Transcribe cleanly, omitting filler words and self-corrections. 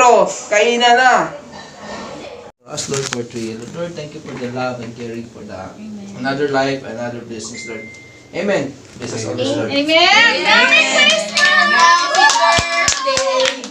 Ito, kainan na. Ask Lord for 3. Lord, thank you for the love and caring for the another life, another blessings, Lord. Amen. Bless us all, Lord. Amen. Merry Christmas! Happy birthday!